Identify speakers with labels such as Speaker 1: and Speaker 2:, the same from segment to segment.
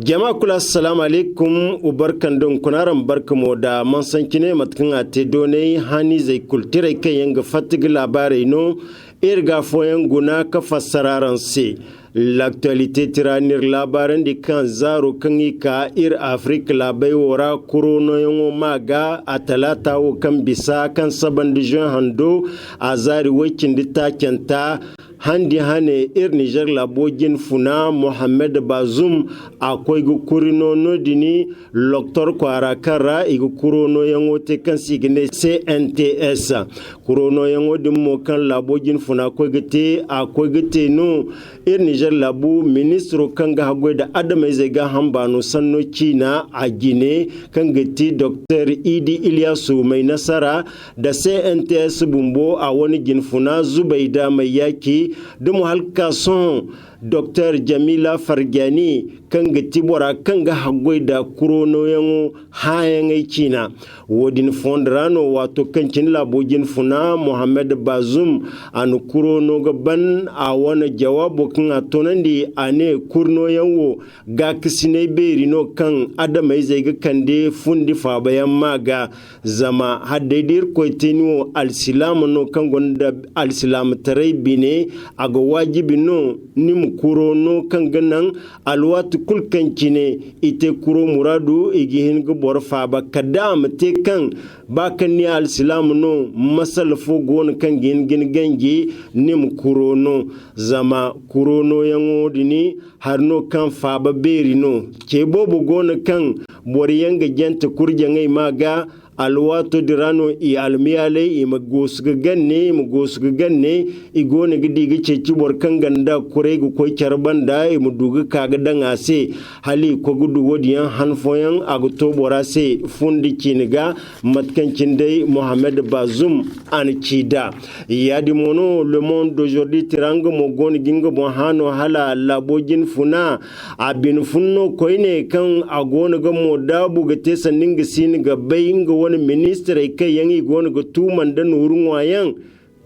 Speaker 1: Jama'a kula assalamu alaikum ubarkan don kunaran barkamo da man san kine matkan ate donai hani zai kultire kai yanga fatig labarai no irga foyan guna ka fassararan se l'actualité tiranir labaran di kan zaro kan ka ir Afrique labai wora kurono yongo maga a talata wo kan bisa kan saban di juin hando a zari wakin di takenta handi hane ir Niger labogin funa Mohamed Bazoum akwai gukurino nodini Dr. Kwara Kara igu kurono yango te kan sigine CNTS kurono yango dimmo kan labogin funa akwai gite no ir Niger labu ministro kan ga hagwai da adama zai ga hambano sanno China a Gine kan gite Dr. Idi Ilyasu mai nasara da CNTS bumbo a wani ginfuna Zubaida mai yaki da mu halka son Dr. Jamila Fargani kan ga tibora kan ga hagwai da kurono yango hayan aikina wodin fondrano wato kan kin labogin funa Mohamed Bazoum an kurono gaban a wani jawabo kan atonandi ane kurno yango ga kisine berino kan adamai zai ga kande fundi fa bayan maga zama haddaidir koitinu al-silam no kan gonda al-silam tarai bine aga wajibi no nim kurono kan ganan alwatu kulkan kine ite kuro muradu igihin go borfa ba kadam te kan bakan ni al-silam no masal fo gon kan gin gangi nim kurono zama kurono yango dini harno kan fa ba berino ke bobo gon kan boriyanga jenta kurja ngai maga alwato dirano i almiyale i magosga ganne i gone gidi gice cibor kan ganda kure gu koy charbanda i muduga kaga danga se hali ko gudu wodiyan hanfoyan agto borase fundi kiniga matkan cindai Mohamed Bazoum an cida yadi mono Le Monde d'aujourd'hui tiranga mo gone ginga bon hano hala labojin funa abin funno koyne kan agona ga modabu ga tesa ninga siniga bayinga wani ministre kai yangi gona ga tuman da nurun wayan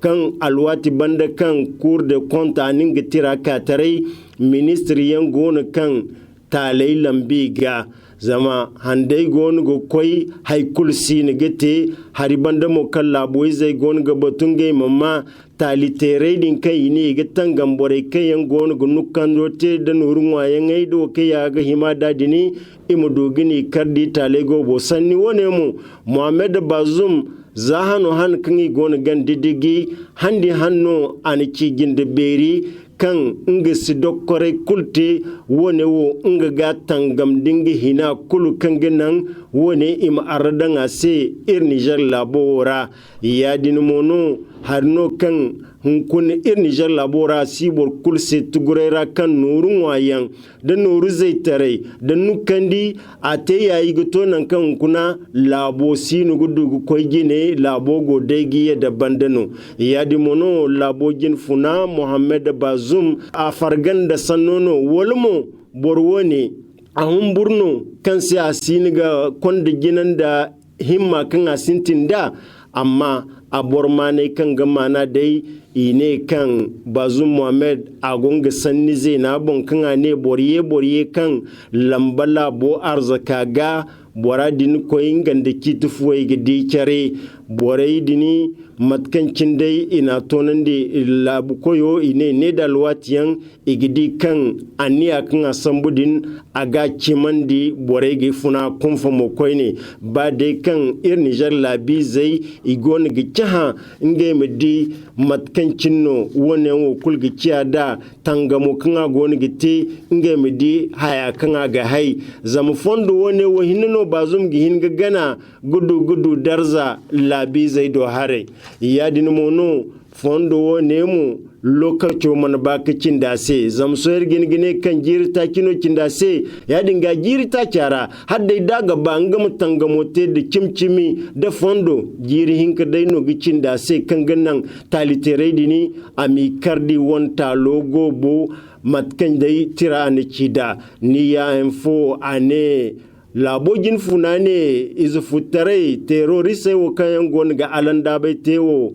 Speaker 1: kan alwati banda kan cour de compte anin ga tira katarai ministre yan gona kan talai lambi ga zama handai gona ga koi haikul sini gate hari banda mo kan laboyi zai gona ga batun gai mamma talitere din kai ne ga tangan bore kai yan gona ga nukan rote da nurun wayan ai do kai ya ga hima dadini imu dogini kardi talego bo sanni wone mu Mohamed Bazoum zahano han kangi gona gan didigi handi hanno aniki ginde beri kan nga si dokkore kulte wone wo nga ga tangam dingi hina kulu kangenan wone ima aradanga se ir Niger labora yadin mono harno kan hunkun ir Niger labora sibor kulse tugurera kan nurun wayan da nuru zai tare da nukandi ate yayi goto nan kan kuna labo sinu gudu koy gine labo go degi da bandano yadi mono labo gin funa Mohamed Bazoum a fargan da sanono wolmo borwone a humburno kan sai asiniga konda ginan da himma kan asintin da amma a bormane kan gamana dai ine kan Bazoum Mohamed agonga sanni zai na bon kan ane boriye kan lambala bo arzaka ga bora din koyin ganda kitufuwai gidi kare borai dini matkancin dai ina tonan da labu koyo ine ne da alwatiyan igidi kan aniya kan asambudin aga kiman di borai ga funa kunfa mokoi ne ba dai kan ir Niger labi zai igon ga kiha inga midi matkancin no wone wo kulga kiya da tangamo kan agon gite inga midi haya kan aga hai zamu fondo wone wo hinno Bazoum gihin ga gana gudu darza labi zai do hare yadin mono fondo wo nemu lokaci man baka cindase zamsoyar gine kan jirta kino cindase yadin ga jirta cara hadda daga bangam tangamote da kimcimi da fondo jiri hinka dai no gicindase kan gannan talitere dini ami kardi wonta logo bo matkan dai tira ne cida ni ya info ane labogin funane izu futare terroriste wo kayan gon ga alanda bai tewo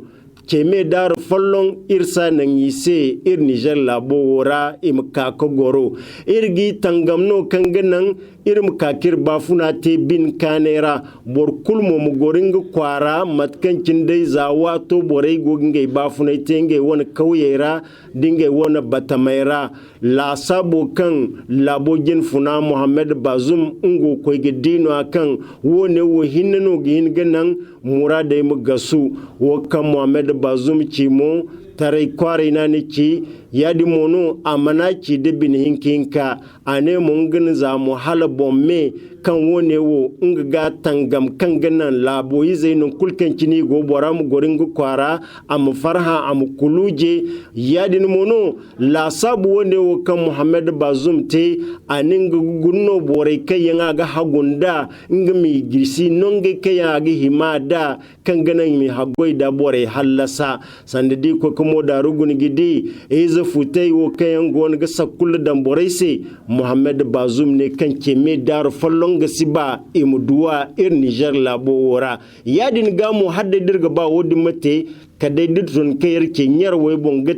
Speaker 1: keme dar follon irsa nan yise ir Niger labo wora imka ko goro irgi tangamno kanganan irim kakir bafuna te bin kanera bor kulmo mu goringa kwara matkancin dai zawa to borai goginga bafuna tenge wona kauyera dinga wona batamaira la sabo kan labojin funa Muhammad Bazum ungo koy gedino akan wone wo hinno gin ganan murade mu gasu wo kan Muhammad Bazum cimo tarai kware na niki yadi mono amana ci de bin hinkinka ane mun gani za mu hala bomme kan wone wo nga ga tangam kan ganan labo yi zainun kulkan kini go bora mu gorin gu kwara am farha am kuluje yadi mono la sabu wone wo kan Muhammad Bazum te anin gunno bore kai yanga ga hagunda ngami girsi nonge kai ya ga himada kan ganan mi hagoi da bore hallasa sandadi ko kuma da rugun gidi eza futai wo kayan gon ga sakul dan boraise Muhammad Bazum ne kan keme dar fallon ga siba imuduwa ir Niger labo wora yadin ga mu hadda dirga ba wodi mate kadai ditron kayar ke nyar wai bonga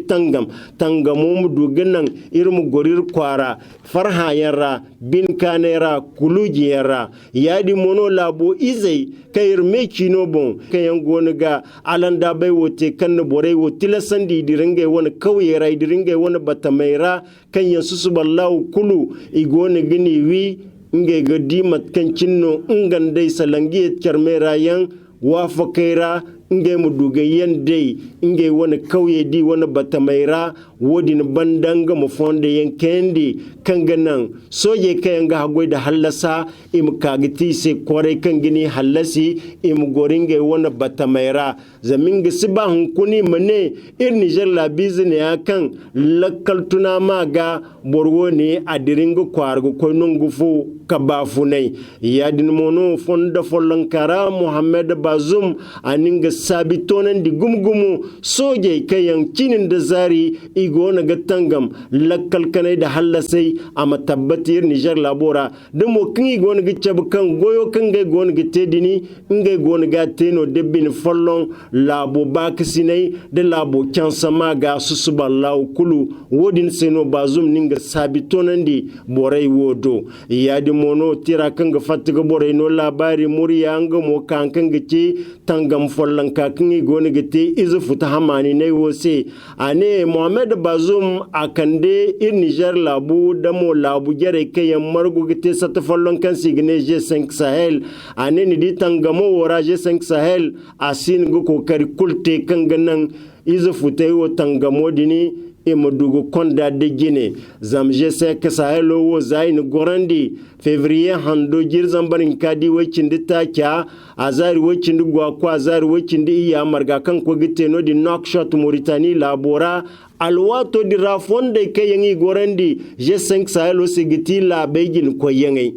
Speaker 1: tangamo mu duganan irmu gorir kwara farha yarra bin kanera kuluji yarra yadi mono labo izai kayar me kino bon kayan goniga alanda bai wote kan borai wotila sandi diringa wani kauyera diringa wani batamaira kan yansu suballahu kulu igoni gini wi nge gadi matkan cinno ngandai salangi charmera yan wafa kaira nge mu dugayen dai nge wani kauye di wani batamaira wodin bandanga mu fonde yen kendi kanganan soje kayanga hagoi da hallasa im kagiti se kore kangini hallasi im goringe wani batamaira zaminga siba hunkuni mane ir Niger la bizine akan lakal tuna maga borwo ne adiringa kwargo ko nungufu kabafunai yadin mono fonda folankara Muhammad Bazum aninga sabitonan di gumgumu soje kayan cinin da zari igona ga tangam lakkal kanai da hallasai a matabbatir Niger labora da mo kin igona ga cabkan goyo kan ga gona ga tedini inga gona ga teno debbin follon labo baksinai da labo kansama ga susuballahu kulu wodin seno Bazum ninga sabitonan di borai wodo yadi mono tira kan ga fatiga borai no labari muriya anga mo kan ga ci tangam follon kakin goni gite izu futa hamani ne wose ane Muhammad Bazum akande ir Niger labu damo labu jere kayan margu gite sata fallon kan signe G5 Sahel ane ni di tangamo wora G5 Sahel asin go kokari kulte kan ganan izu futa wo tangamo dini imadugo konda de Gine zamje sek Sahelo wo zain gorandi février hando jirzan barin kadi wacin ta kya azari wacin gwa ko azari wacin iya marga kan ko gite no di Nouakchott Mauritanie labora alwato di rafonde kayangi gorandi G5 Sahelo sigiti la begin ko yangai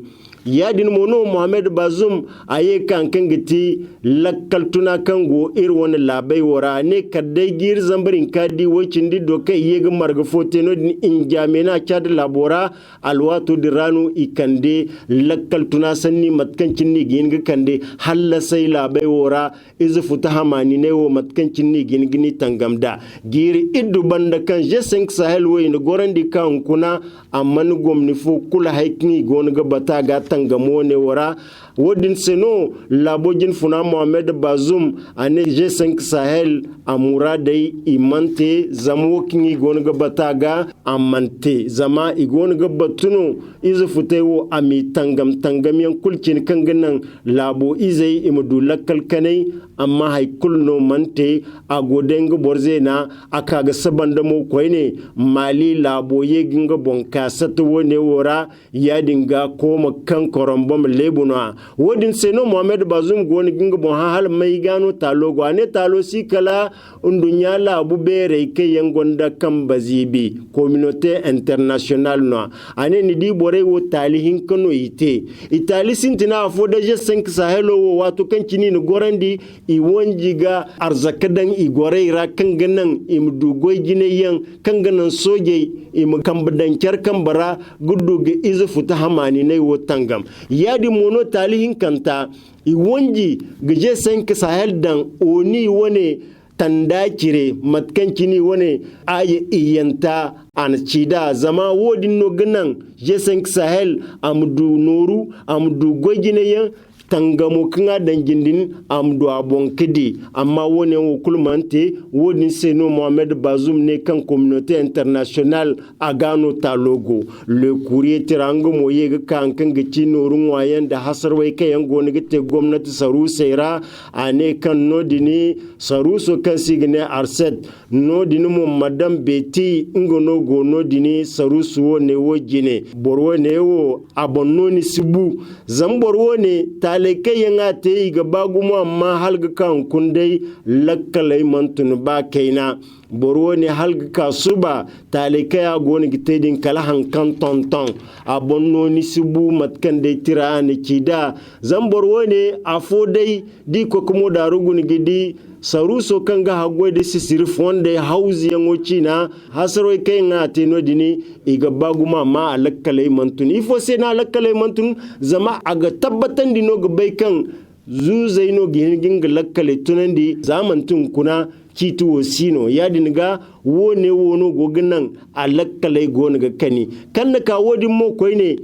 Speaker 1: yadin mono Muhammad Bazum aye kan giti lakkal tuna kango ir wani labai wora ne kadai gir zambarin kadi wacin di doka yega marga foteno din injamena chad labora alwato diranu ikande lakkal tuna sanni matkancin ni gin kande halla sai labai wora izu futa hamani ne wo matkancin ni gin gini tangamda gir iddu banda kan G5 Sahel wo ina gorandi kan kuna amman gomni fu kula haikni gon ga bata ga tangamo ne wora wodin seno labojin funa Muhammad Bazum ane G5 Sahel amura dai imante zamo kingi gon ga bata ga amante zama igon ga batuno izu futewo ami tangamiyan kulkin kanganan labo izai imudu lakkal kanai amma haikul no mante agodenga borzena aka ga sabanda mo koine mali labo yeginga bonka satwo ne wora yadinga koma kan korombom lebuna wodin seno Muhammad Bazum goni ginga bon hal mai gano talo gwane talo sikala undunya labu bere ke yangonda kan bazibi communauté internationale no ane ni di bore wo talihin kano ite itali sintina afoda G5 Sahelo wo wato kan kini ni gorandi i wonjiga arzakadan i gore ra kan ganan imdu goy gineyan kan ganan soje im kambadan kyar kambara guddu ga izu futa hamani ne wo tangam yadi mono talihin kanta i wonji ga G5 Sahel dan oni wone tanda kire matkancini wane aye iyanta an cida zama wodin no ganan jesen sahel amdu noru amdu gogineya tangamo kinga dangindin amdu abon kidi amma wone wo kulmante wodin seno Mohamed Bazoum ne kan communauté internationale agano talogo le courrier tirango moye ga kan gici norun wayan da hasarwai kayan goni gite gwamnati saru sera ane kan nodini saru so kan signe arset nodini mo madam beti ngono go nodini saru suwo ne wo gine borwo ne wo abonnoni sibu zamborwo ne taleke yanga te ga bagumo amma halga kan kundai lakkalai mantun ba kaina borwo ne halga ka suba taleke ya goni gitedin kala hankan tonton abonnoni sibu matkan dai tira ne kida zamborwo ne afodai di ko kuma darugun gidi saruso kanga hagwe de sisiri fonde hauzi yango china hasaro kai nga teno dini iga baguma ma alakkale mantun ifo se na alakkale mantun zama aga tabbatan dino ga baikan zuzaino gihingin ga lakkale tunandi zamantun kuna kitu wasino ya dinga wone wono goginan alakkale gona ga kani kanna ka wodin mo koine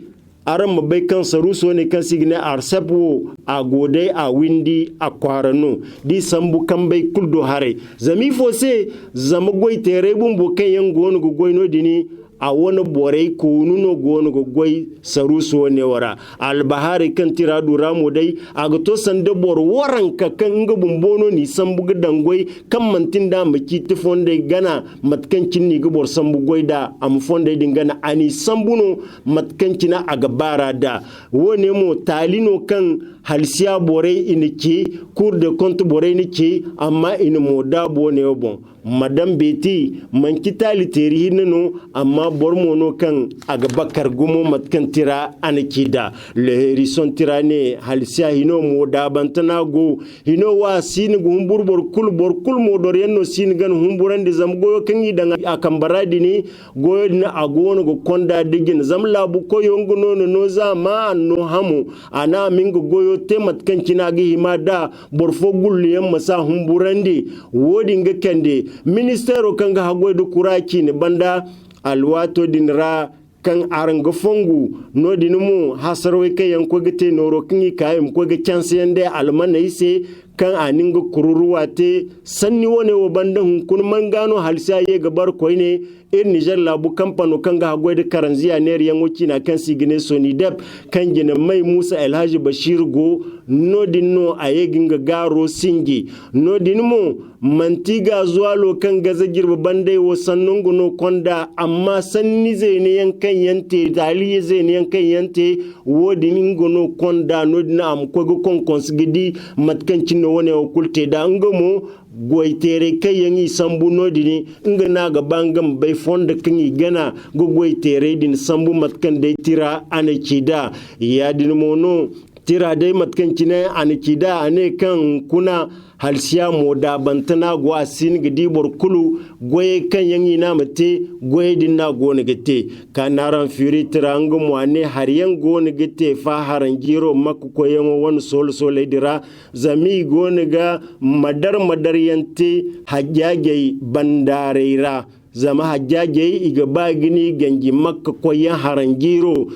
Speaker 1: aran mabai kan saruso ne kan signe arsapo a godai a windi a kwarano di sambu kan bai kuldo hare zami fose zama goi tere bumbu kan yan gonu goi no dini a wani borai ko nuno gonu goi saruso ne wara albahari kan tiradu ramo dai a gato sanda bor waran ka kan nga bumbono ni sambu gidan goi kan mantin da maki tifonde gana matkancin ni gubor sambu goi da am fonde dingana ani sambuno matkancina a gabara da wone mo talino kan halsiya borai iniki cour de compte borai iniki amma in mo da bone bon madam beti man kitali teri hinno amma bormono kan aga bakar gumo matkan tira anakida le herison tirane halsiya hino mo da bantana go hino wa sin go humbur bor kul mo dor yenno sin gan humburande zam go kan yidanga akambaradi ni go na agono go konda digin zam labu ko yongo no zama no hamu ana mingo goyo temat kan kinagi himada borfo gulliyam masa humburande wodi nga kende ministero kan ga hagoi da kuraki ne banda alwato dinra kan aranga fongu no dinumu hasarwai kai yanko gite noro kinyi kayim ko ga chance yande almana ise kan aninga kururuwa te sanni wone wo banda kun mangano halsa ye gabar koine Niger labu kampano kan ga hagoi da karanziya ne riyan wuci na kan sigine soni dep kan gina mai Musa Alhaji Bashir go no dinno ayegin ga garo singi no dinmo mantiga zuwa lokan gaza girba bandai wo sannun guno konda amma sanni zai ne yankan yante daliye zai ne yankan yante wodi min guno konda no dina am ko go kon konsgidi matkancin no wone o kulte da ngamo goitere kai yangi sambu no dini ngana ga bangam bai fonda kanyi gana go goitere din sambu matkan dai tira anakida ya dinmo no tira dai matkancin anakida ane kan kuna halsiya moda bantana gwa sin gidi borkulu goye kan yangi na mate goye din na gona gite kanaran firi tirangu mwane har yan gona gite fa haran giro makku ko yango won sol dira zami gona ga madar yante hajjage bandareira zama hajjage iga bagini gangi makka ko yan haran giro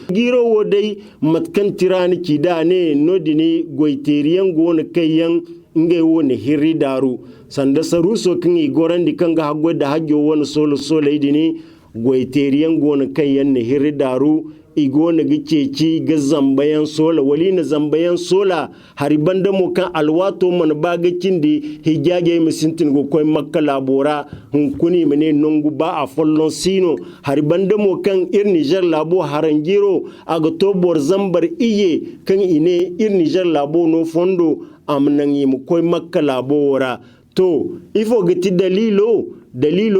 Speaker 1: wodai matkan tirani kidane nodini goiteriyan gona kayan nge woni hirri daru sanda saruso kingi gorandi kanga haggo da haggo woni solo idini goiteriyan gona kan yanne hirri daru igona giceci ga zambayan sola wali na zambayan sola hari banda mo kan alwato man bagacin di hijage misintin go koy makka labora hunkuni mene nongu ba a follon sino hari banda mo kan ir Niger labo harangiro aga to bor zambar iye kan ine ir Niger labo no fondo amnan yi mu koy makka labora to ifo gati dalilo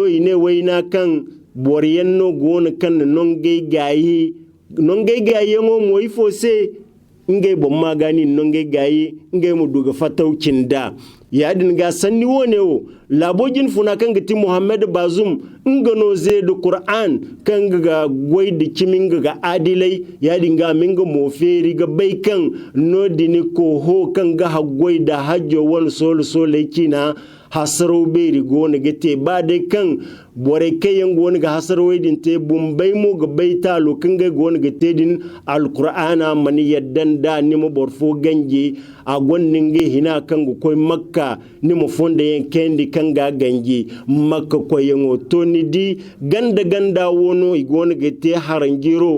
Speaker 1: ine waina kan boriyanno gona kan nonge gayi ngo mo ifo se nge bo magani nonge gayi nge mu duga fataucin da yadin ga sanni wone wo labojin funa kan gati Muhammad Bazum ngano ze da Qur'an kan ga goy da kimin ga adilai yadin ga minga moferi ga baikan no dini ko ho kan ga hagoy da hajjo wal sol kina hasaro beri gona gate ba dai kan bore kayan gona ga hasaro din te bumbai mo ga baita lokin ga gona gate din alqur'ana mani yaddan da ni mo borfo ganje a gonnin ga hina kan go koy makka ni mo fonda yen kendi kan ga ganje makka koyen o to ni di ganda wono i gona gate harangiro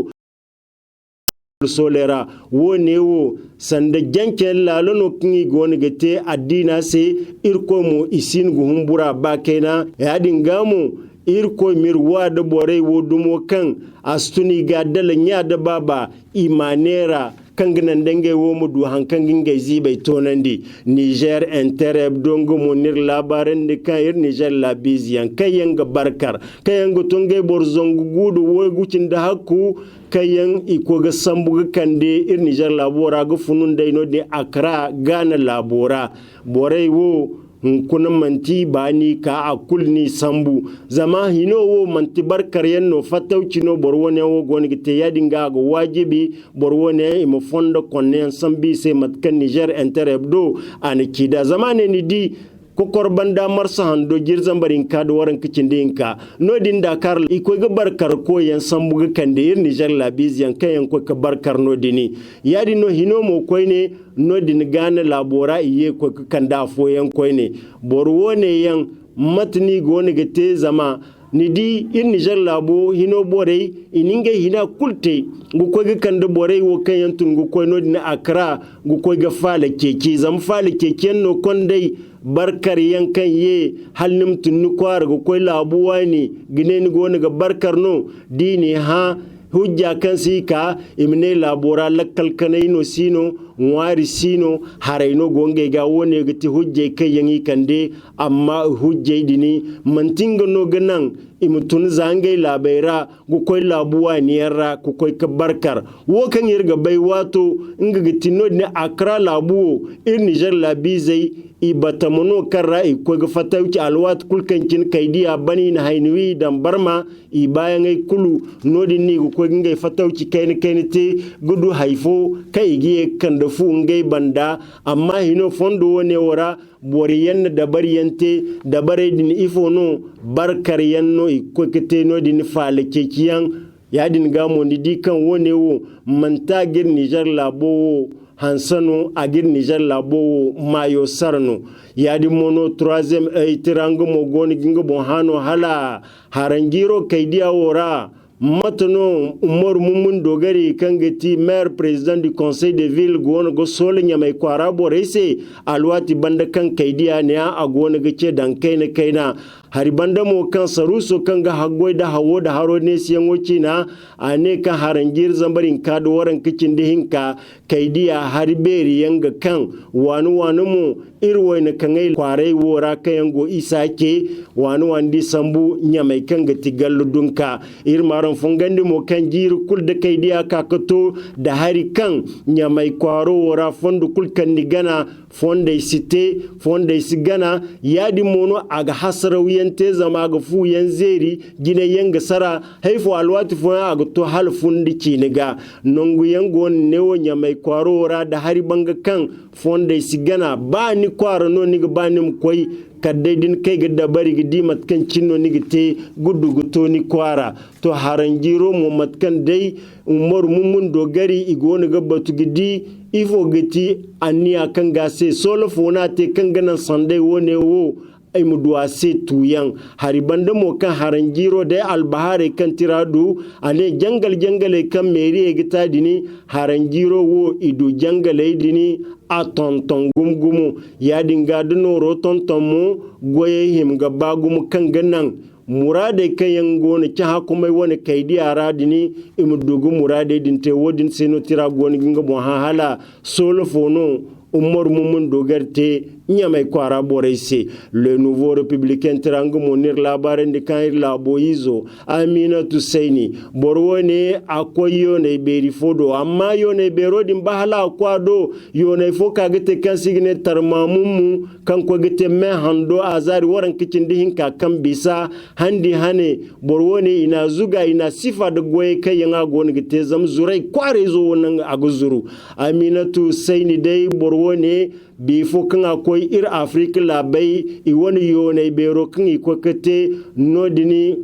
Speaker 1: solera wone wo sanda janken lalono kingi goni gete adina se irko mo isin guhumbura bakena yadin gamu irko mirwa da bore wo dumo kan astuni ga dalanya da baba imanera kanginan dange wo mu du hankangin gaizi bai tonandi Niger Intereb dongo monir labaran de kayir Niger labiziyan kayan ga barkar kayan go tonge borzongu gudu wo gucin da hakku kayan iko ga sambu kande ir Niger labora ga funun daino de Accra Ghana labora borai wo kuna manti bani ka akul ni sambu zama hino wo manti barkar yanno fatauci no borwone wo goni gite yadinga go wajibi borwone imo fondo konne sambi se matkan Niger Interhebdo an kida zamane ni di ko korbanda marsa hando jirzan barin ka do waran kicin dinka no din Dakar iko ga barkar ko yan sambu ga kande ir Niger labiziyan kayan ko ka barkar no dini yadi no hino mo koyne no din Ghana labora iye ko kanda fo yan koyne borwone yan matni goni gate zama ni di ir Niger labo hino borei ininge hina kulte gu ko ga kanda borei wo kayan tun gu ko no din Accra gu ko ga fala keke zam fala keke no kondai barkar yankan ye halnim tunni kwara go koy labuwa ne gine ni go ga barkar no dini ha hujja kan sika imne labora lakkal kanai no sino ngwari sino haraino gonge ga wone gati hujje kai yangi kande amma hujje dini mantinga no ganan imutun zangai labaira go koy labuwa ni yarra ku koy ka barkar wo kan yirga bai wato inga gati no ne Accra labuwo ir Niger labizai ibatamono karra iko ga fatauci alwat kulkancin kaidiya bani na hainwi dan barma i bayan ai kulu nodin ni ko ngai fatauci kaini te gudu haifo kai giye kan da fu ngai banda amma hino fondo wone wora boriyan da bariyante da bare din ifo no barkar yanno iko kete nodin fale kekiyan yadin gamo ni dikan wone wo manta gir Niger labo hansano agir Niger labo mayo sarno yadi mono troisième itirango mogoni gingo bonhano hala harangiro kaidia wora matano Umar Mumun Dogari kangeti maire président du conseil de ville gona go sole nyamay kwara borese alwati banda kan kaidia ne a gona gace dan kaina hari banda mo kan saruso kan ga hagoy da hawo da haro ne siyan wuci na ane kan harangir zambarin ka do waran kicin da hinka kaidiya hari beri yanga kan wanu mu irwai na kan ai kwarai wora kayan go isake wanu di sambu nyamai kan ga tigallu dunka irmaran fungandi mo kan jiru kul da kaidiya kakato da hari kan nyamai kwaro wora fondu kul kan ni gana fonda site fonda sigana yadi mono aga hasarawi yante zama ga fu yan zeri gine yanga sara haifo alwati fu aga to halfun dici niga nongu yango newo nyamai kwaro ra da hari banga kan fonda sigana ba ni kwaro no niga ba ni mkoi kadai din kai ga dabari ga di matkan cinno niga te gudu guto ni kwara to haranjiro mu matkan dai Umar Mumun Dogari igoni ga batu gidi ifo gati aniya kan gase solo fona te kan ganan sandai wone wo ay muduwa se tuyan haribanda mo kan haranjiro da albahare kan tiradu ale jangale kan meri gita dini haranjiro wo idu jangale dini a tonton gumgumu ya dinga dino ro tonton mu goye him ga bagumu kan ganan murade kayan gona ci hakumai wani kaidi a radini imudugu murade dinte wodin seno tira gona ginga bon hala solo fono Umar Mumun Dogarte nyamai kwara boraise le nouveau républicain tirangu monir labarin de kan laboizo Aminatu Saini borwone akoyo ne beri fodo amma yo ne bero din bahala kwado yo ne foka gite kan signe tarmamumu kan ko gite me hando azari waran kicin dihin ka kan bisa handi hane borwone ina zuga ina sifa da goye kai yanga gon gite zam zurai kware zo wannan aguzuru Aminatu Saini dai borwone bi fo kan akoy ir Afrique labai I woni yo ne bero kan iko kete nodini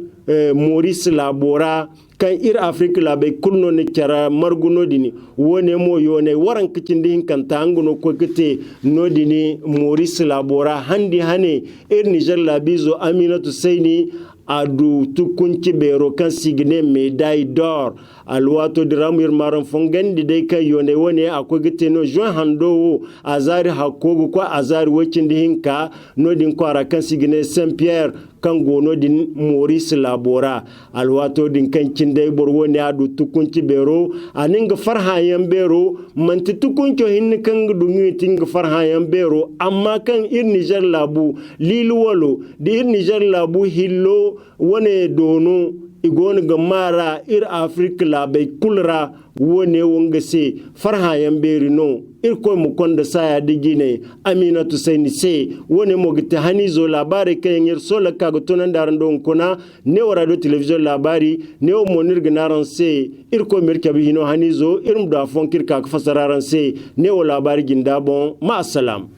Speaker 1: Maurice Labora kan ir Afrique labai kulno ne kara marguno dini wone mo yo ne waran kicin din kan tanguno ko kete nodini Maurice Labora handi hane ir Niger labizo Aminatu Saini adu tukunci bero kan signe médaille d'or alwato diramir maran fongandi dai kan yone wone akwai gite no juin hando azari hakogo ko azari wacin hinka no din kwara kan signe Saint Pierre kan gono din Maurice Labora alwato din kan cindai borwone adu tukunci bero aninga farhayan bero manti tukunco hin kan dungi tinga farhayan bero amma kan ir Niger labu lilwalo di ir Niger labu hillo wane dono igoni ga mara ir Afrique labai kulra wone wonga se farhayan beri no ir ko mu konda saya digine Aminatu Saini se wone mo gite hani zo labari kayen ir sola kago tonan daran don kona ne radio television labari ne o monir gnaran se ir ko mer kabi hino hani zo ir mu da fon kirka ka fasararan se ne o labari ginda bon ma assalam